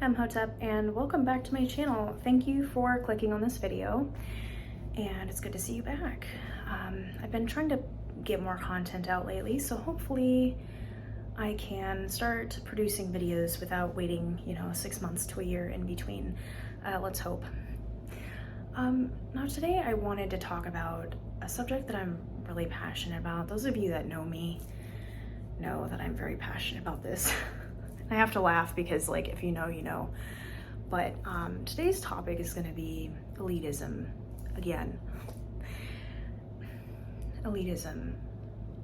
I'm Hotep and welcome back to my channel. Thank you for clicking on this video and it's good to see you back. I've been trying to get more content out lately, so hopefully I can start producing videos without waiting, 6 months to a year in between. Let's hope. Now today I wanted to talk about a subject that I'm really passionate about. Those of you that know me know that I'm very passionate about this. I have to laugh because, if you know, you know. But today's topic is going to be elitism again. Elitism.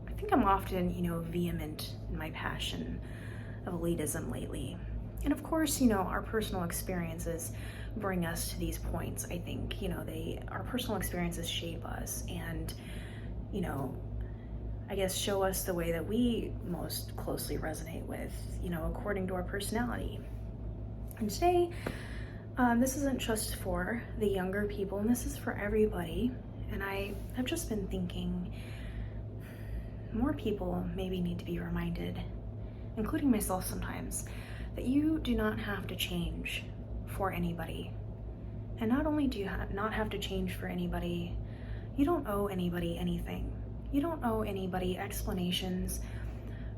I think I'm often, vehement in my passion of elitism lately. And of course, our personal experiences bring us to these points. I think, our personal experiences shape us and, I guess show us the way that we most closely resonate with, according to our personality. And today, this isn't just for the younger people, and this is for everybody. And I've just been thinking more people maybe need to be reminded, including myself sometimes, that you do not have to change for anybody. And not only do you not have to change for anybody, you don't owe anybody anything. You don't owe anybody explanations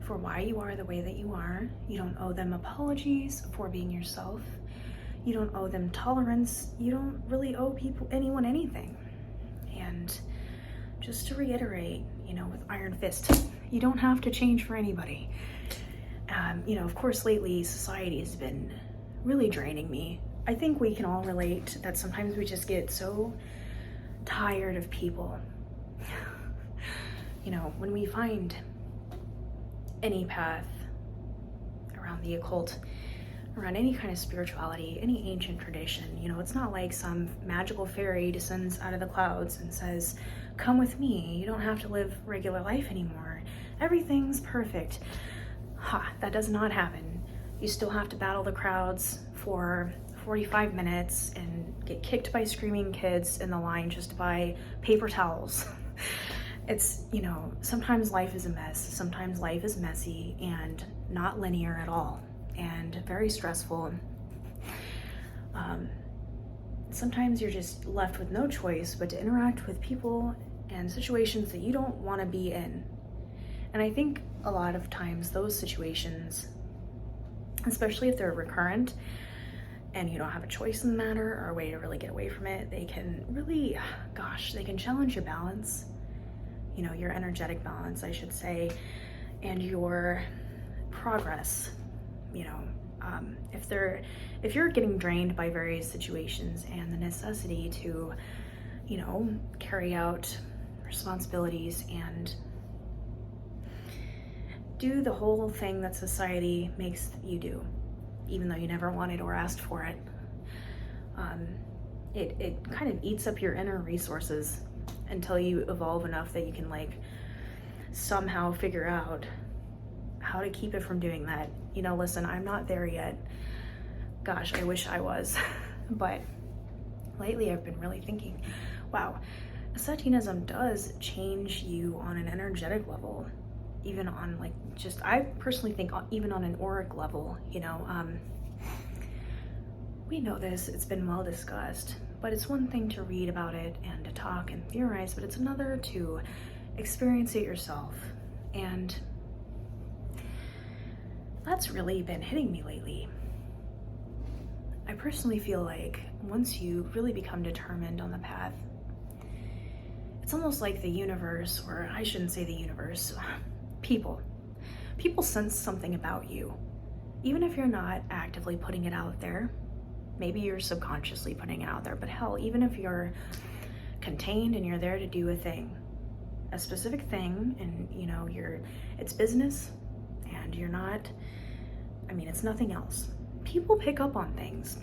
for why you are the way that you are. You don't owe them apologies for being yourself. You don't owe them tolerance. You don't really owe anyone anything. And just to reiterate, with iron fist, you don't have to change for anybody. Of course, lately society has been really draining me. I think we can all relate that sometimes we just get so tired of people. When we find any path around the occult, around any kind of spirituality, any ancient tradition, it's not like some magical fairy descends out of the clouds and says, come with me, you don't have to live regular life anymore. Everything's perfect. That does not happen. You still have to battle the crowds for 45 minutes and get kicked by screaming kids in the line just to buy paper towels. It's, sometimes life is a mess. Sometimes life is messy and not linear at all and very stressful. Sometimes you're just left with no choice but to interact with people and situations that you don't want to be in. And I think a lot of times those situations, especially if they're recurrent and you don't have a choice in the matter or a way to really get away from it, they can really, they can challenge your balance. Your energetic balance, I should say, and your progress. If you're getting drained by various situations and the necessity to, carry out responsibilities and do the whole thing that society makes you do, even though you never wanted or asked for it, it kind of eats up your inner resources until you evolve enough that you can somehow figure out how to keep it from doing that. Listen, I'm not there yet. Gosh, I wish I was. But lately I've been really thinking, wow, ascetinism does change you on an energetic level, even on I personally think even on an auric level, we know this, it's been well discussed. But it's one thing to read about it and to talk and theorize, but it's another to experience it yourself. And that's really been hitting me lately. I personally feel like once you really become determined on the path, it's almost like the universe, or I shouldn't say the universe, people sense something about you. Even if you're not actively putting it out there, maybe you're subconsciously putting it out there, but hell, even if you're contained and you're there to do a specific thing, and it's business, and you're not, it's nothing else. People pick up on things.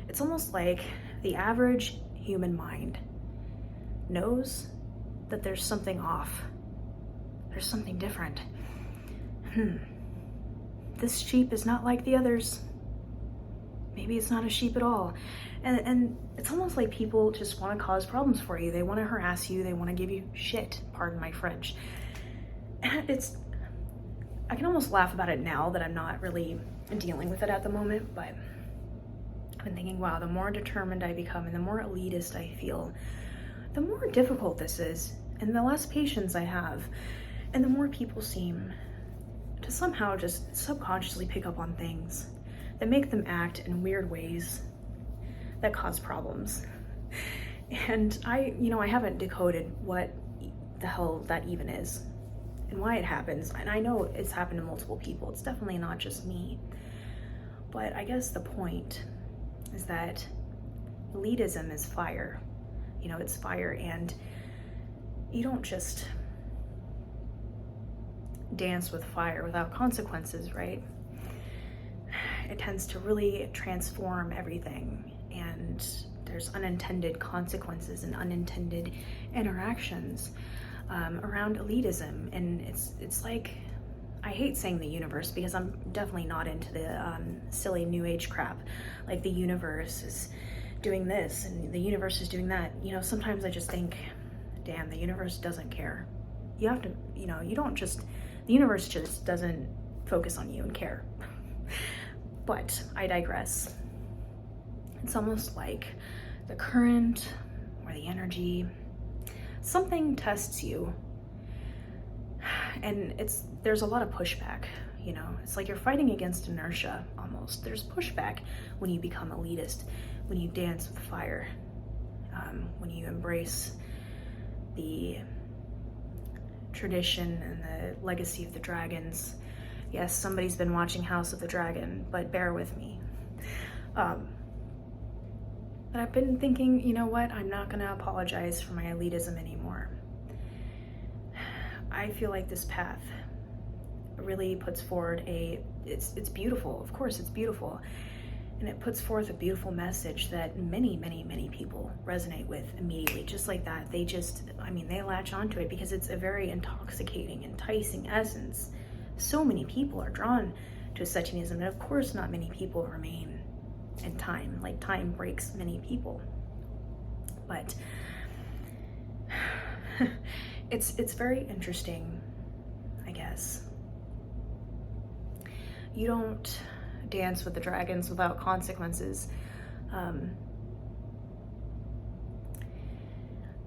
It's almost like the average human mind knows that there's something off. There's something different. This sheep is not like the others. Maybe it's not a sheep at all. And it's almost like people just want to cause problems for you. They want to harass you. They want to give you shit, pardon my French. And I can almost laugh about it now that I'm not really dealing with it at the moment, but been thinking, wow, the more determined I become and the more elitist I feel, the more difficult this is, and the less patience I have, and the more people seem to somehow just subconsciously pick up on things that make them act in weird ways that cause problems. And I haven't decoded what the hell that even is and why it happens. And I know it's happened to multiple people. It's definitely not just me. But I guess the point is that elitism is fire. It's fire, and you don't just dance with fire without consequences, right? It tends to really transform everything, and there's unintended consequences and unintended interactions around elitism. And it's like, I hate saying the universe, because I'm definitely not into the silly new age crap, like the universe is doing this and the universe is doing that. Sometimes I just think, damn, the universe doesn't care. You have to, the universe just doesn't focus on you and care. But I digress. It's almost like the current or the energy, something tests you, and there's a lot of pushback. It's like you're fighting against inertia almost. There's pushback when you become elitist, when you dance with fire, when you embrace the tradition and the legacy of the dragons. Yes, somebody's been watching House of the Dragon, but bear with me. But I've been thinking, you know what? I'm not gonna apologize for my elitism anymore. I feel like this path really puts forward it's beautiful. Of course, it's beautiful. And it puts forth a beautiful message that many, many, many people resonate with immediately. Just like that, they latch onto it because it's a very intoxicating, enticing essence. So many people are drawn to Satanism, and of course not many people remain in time. Like, time breaks many people. But it's very interesting, I guess. You don't dance with the dragons without consequences.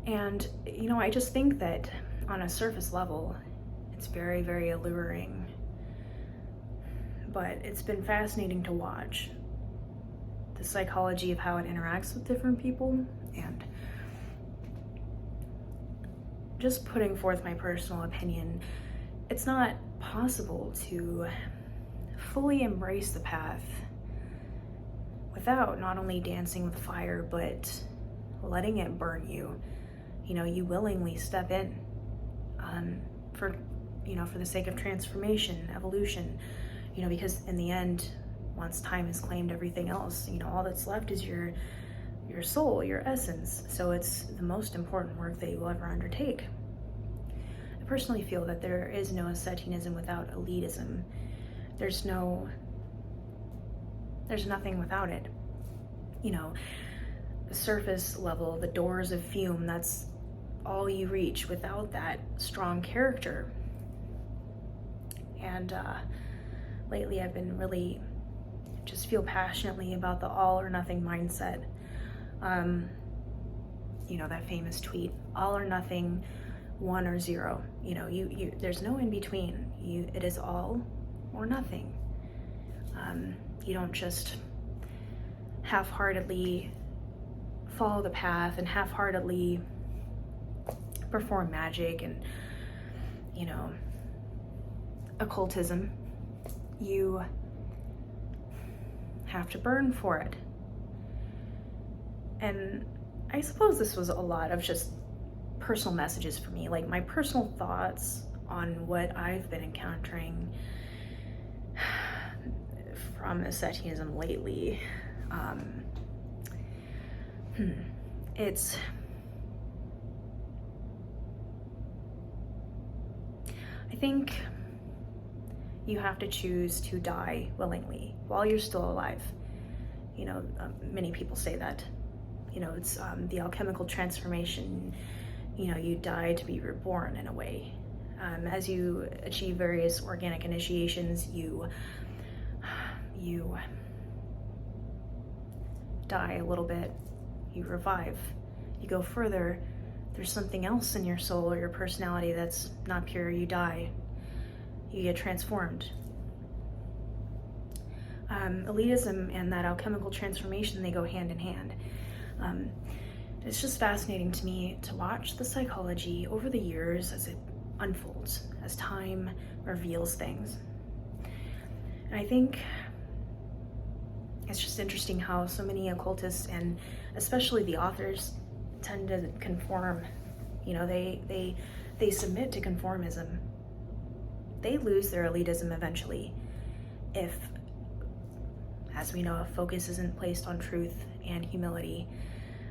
And I just think that on a surface level, it's very, very alluring. But it's been fascinating to watch the psychology of how it interacts with different people, and just putting forth my personal opinion, it's not possible to fully embrace the path without not only dancing with fire, but letting it burn you. You willingly step in for the sake of transformation, evolution, because in the end, once time has claimed everything else, all that's left is your soul, your essence. So it's the most important work that you will ever undertake. I personally feel that there is no Satanism without elitism. There's nothing without it. The surface level, the doors of fume, that's all you reach without that strong character. And lately I've been really just feel passionately about the all or nothing mindset. That famous tweet, all or nothing, 1 or 0. You there's no in between. It is all or nothing. You don't just half-heartedly follow the path and half-heartedly perform magic and occultism. You have to burn for it. And I suppose this was a lot of just personal messages for me, like my personal thoughts on what I've been encountering from Satanism lately. I think you have to choose to die willingly while you're still alive. Many people say that. It's the alchemical transformation. You die to be reborn in a way. As you achieve various organic initiations, you die a little bit, you revive. You go further, there's something else in your soul or your personality that's not pure, you die. You get transformed. Elitism and that alchemical transformation, they go hand in hand. It's just fascinating to me to watch the psychology over the years as it unfolds, as time reveals things. And I think it's just interesting how so many occultists, and especially the authors, tend to conform. You know, they submit to conformism. They lose their elitism eventually if, as we know, focus isn't placed on truth and humility.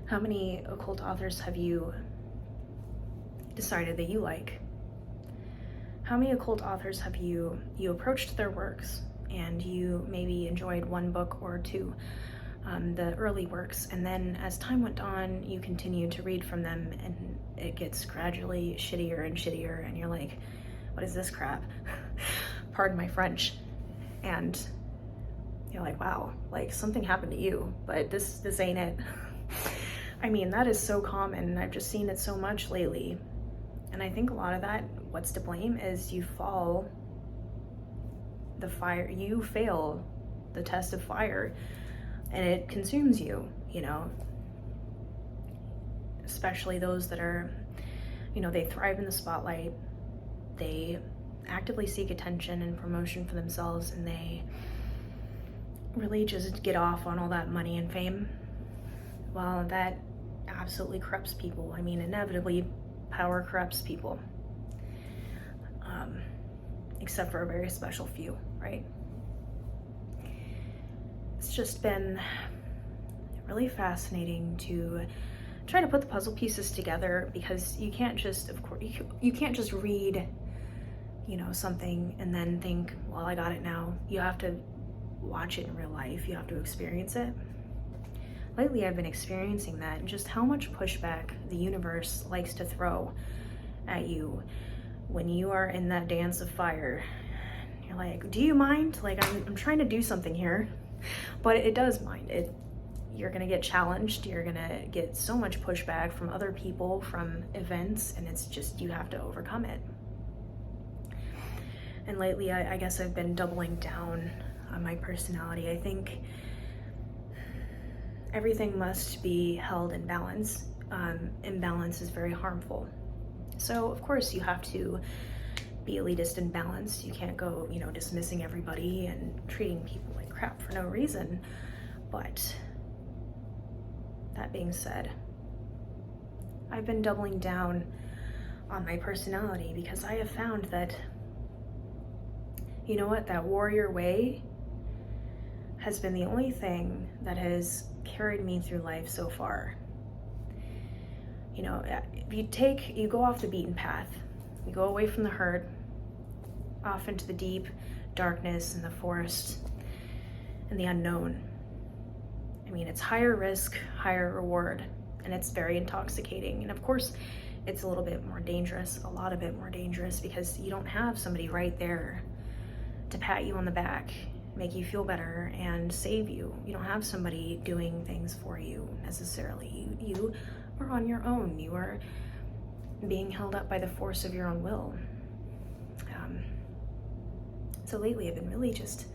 How many occult authors have you decided that you like? How many occult authors have you approached their works and you maybe enjoyed one book or two, the early works, and then as time went on, you continued to read from them and it gets gradually shittier and shittier, and you're like, what is this crap? Pardon my French. And you're like, wow, like something happened to you, but this ain't it. I mean, that is so common. I've just seen it so much lately. And I think a lot of that, what's to blame is you fall the fire, you fail the test of fire, and it consumes you, you know. Especially those that are, you know, they thrive in the spotlight, they actively seek attention and promotion for themselves, and they really just get off on all that money and fame. Well, that absolutely corrupts people. I mean, inevitably, power corrupts people. Except for a very special few, right? It's just been really fascinating to try to put the puzzle pieces together, because you can't just, of course, you can't just read, you know, something and then think, well, I got it now. You have to watch it in real life. You have to experience it. Lately, I've been experiencing that, and just how much pushback the universe likes to throw at you when you are in that dance of fire. You're like, do you mind? Like, I'm trying to do something here, but it does mind. You're gonna get challenged. You're gonna get so much pushback from other people, from events, and it's just, you have to overcome it. And lately, I guess I've been doubling down on my personality. I think everything must be held in balance. Imbalance is very harmful. So of course you have to be elitist and balanced. You can't go, you know, dismissing everybody and treating people like crap for no reason. But that being said, I've been doubling down on my personality, because I have found that, you know what, that warrior way has been the only thing that has carried me through life so far. You know, if you go off the beaten path, you go away from the herd, off into the deep darkness and the forest and the unknown. I mean, it's higher risk, higher reward, and it's very intoxicating. And of course, it's a little bit more dangerous, a lot of it more dangerous, because you don't have somebody right there to pat you on the back, make you feel better, and save you. You don't have somebody doing things for you necessarily. You are on your own. You are being held up by the force of your own will. So lately I've been really just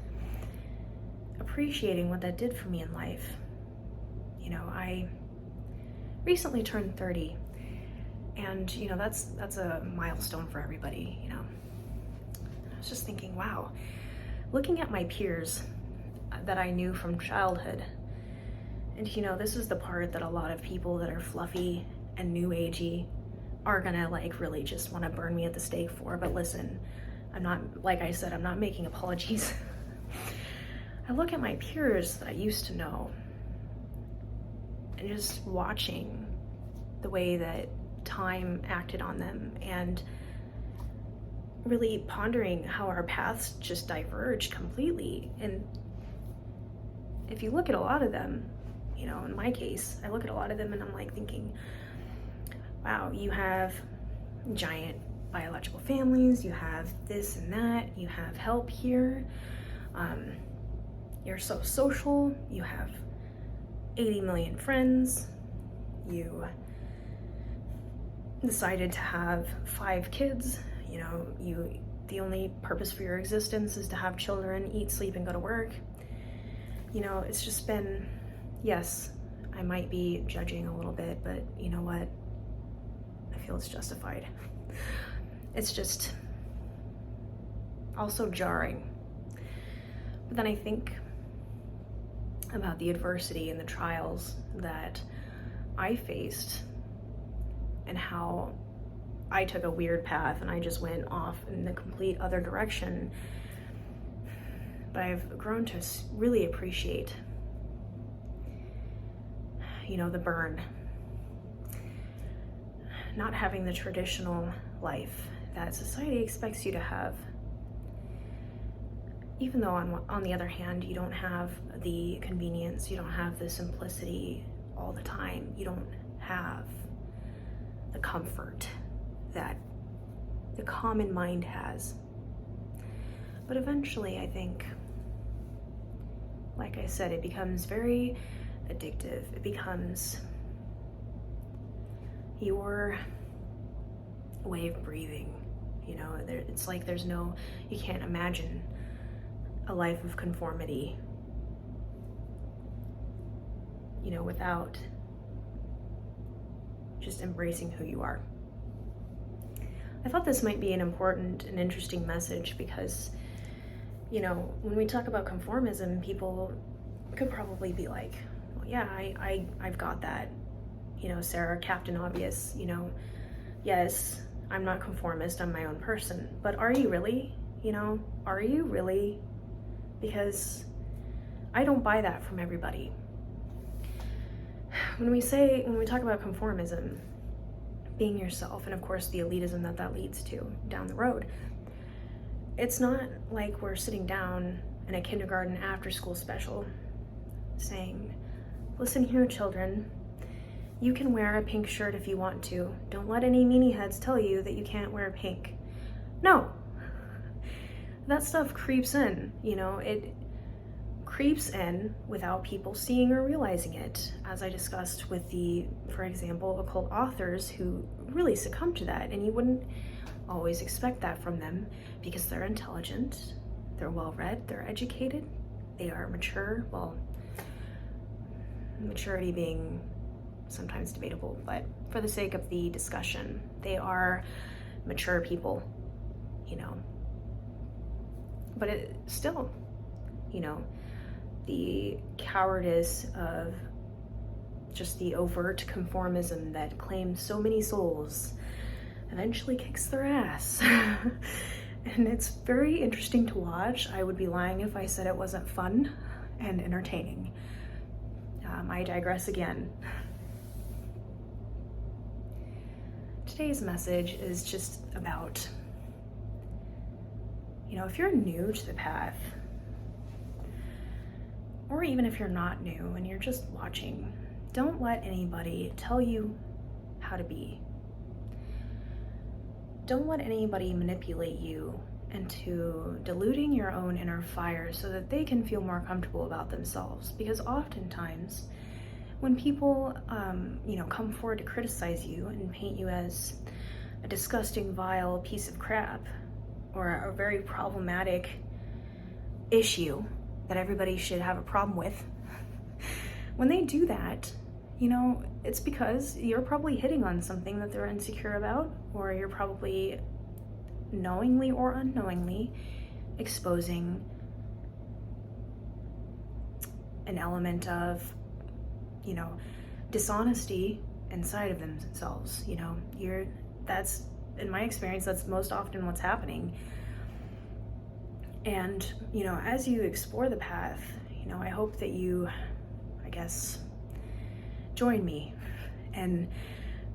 appreciating what that did for me in life. You know, I recently turned 30, and you know, that's a milestone for everybody, you know. I was just thinking, wow, looking at my peers that I knew from childhood, and you know, this is the part that a lot of people that are fluffy and new agey are gonna like really just want to burn me at the stake for. But listen, I'm not, like I said, I'm not making apologies. I look at my peers that I used to know and just watching the way that time acted on them, and really pondering how our paths just diverged completely. And if you look at a lot of them, you know, in my case, I look at a lot of them and I'm like thinking, wow, you have giant biological families, you have this and that, you have help here, you're so social, you have 80 million friends, you decided to have 5 kids, you know, the only purpose for your existence is to have children, eat, sleep, and go to work. You know, it's just been, yes, I might be judging a little bit, but you know what? I feel it's justified. It's just also jarring. But then I think about the adversity and the trials that I faced and how I took a weird path and I just went off in the complete other direction. But I've grown to really appreciate, you know, the burn. Not having the traditional life that society expects you to have. Even though on the other hand, you don't have the convenience, you don't have the simplicity all the time, you don't have the comfort that the common mind has. But eventually, I think, like I said, it becomes very addictive. It becomes your way of breathing. You know, it's like you can't imagine a life of conformity, you know, without just embracing who you are. I thought this might be an important and interesting message because, you know, when we talk about conformism, people could probably be like, well, yeah, I've got that. You know, Sarah, Captain Obvious, you know, yes, I'm not conformist, I'm my own person. But are you really? You know, are you really? Because I don't buy that from everybody. When we talk about conformism, being yourself, and of course the elitism that leads to down the road, it's not like we're sitting down in a kindergarten after school special saying, listen here, children, you can wear a pink shirt if you want to. Don't let any meanie heads tell you that you can't wear pink. No. That stuff creeps in, you know, it creeps in without people seeing or realizing it, as I discussed with for example, occult authors who really succumb to that, and you wouldn't always expect that from them because they're intelligent, they're well-read, they're educated, they are mature, well, maturity being sometimes debatable, but for the sake of the discussion, they are mature people, you know. But it still, you know, the cowardice of just the overt conformism that claims so many souls eventually kicks their ass. And it's very interesting to watch. I would be lying if I said it wasn't fun and entertaining. I digress again. Today's message is just about, you know, if you're new to the path, or even if you're not new and you're just watching, don't let anybody tell you how to be. Don't let anybody manipulate you into diluting your own inner fire so that they can feel more comfortable about themselves. Because oftentimes, when people, you know, come forward to criticize you and paint you as a disgusting, vile piece of crap, or a very problematic issue that everybody should have a problem with, when they do that, you know, it's because you're probably hitting on something that they're insecure about, or you're probably knowingly or unknowingly exposing an element of, you know, dishonesty inside of themselves. You know, that's, in my experience, that's most often what's happening. And, you know, as you explore the path, you know, I hope that you, I guess, join me in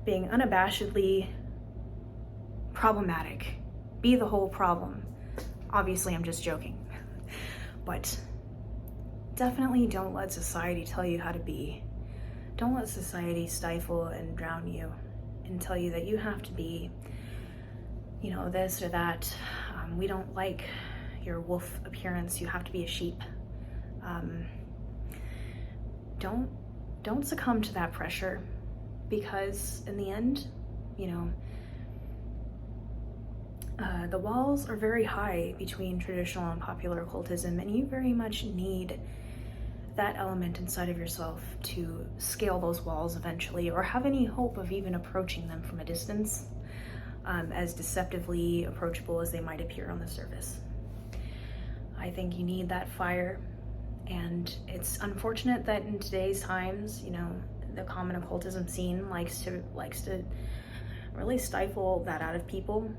being unabashedly problematic. Be the whole problem. Obviously, I'm just joking. But definitely don't let society tell you how to be. Don't let society stifle and drown you and tell you that you have to be, you know, this or that. We don't like your wolf appearance. You have to be a sheep. Don't don't succumb to that pressure, because in the end, you know, the walls are very high between traditional and popular occultism, and you very much need that element inside of yourself to scale those walls eventually, or have any hope of even approaching them from a distance, as deceptively approachable as they might appear on the surface. I think you need that fire, and it's unfortunate that in today's times, you know, the common occultism scene likes to really stifle that out of people,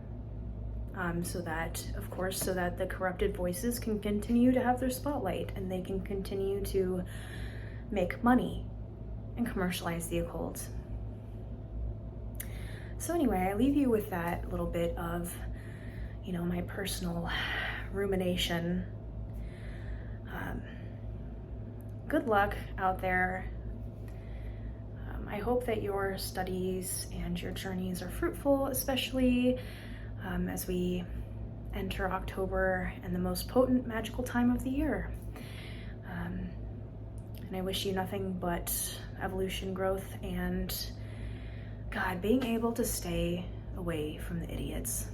so that, of course, so that the corrupted voices can continue to have their spotlight, and they can continue to make money and commercialize the occult. So anyway, I leave you with that little bit of, you know, my personal rumination. Good luck out there. I hope that your studies and your journeys are fruitful, especially as we enter October and the most potent magical time of the year. And I wish you nothing but evolution, growth, and God, being able to stay away from the idiots.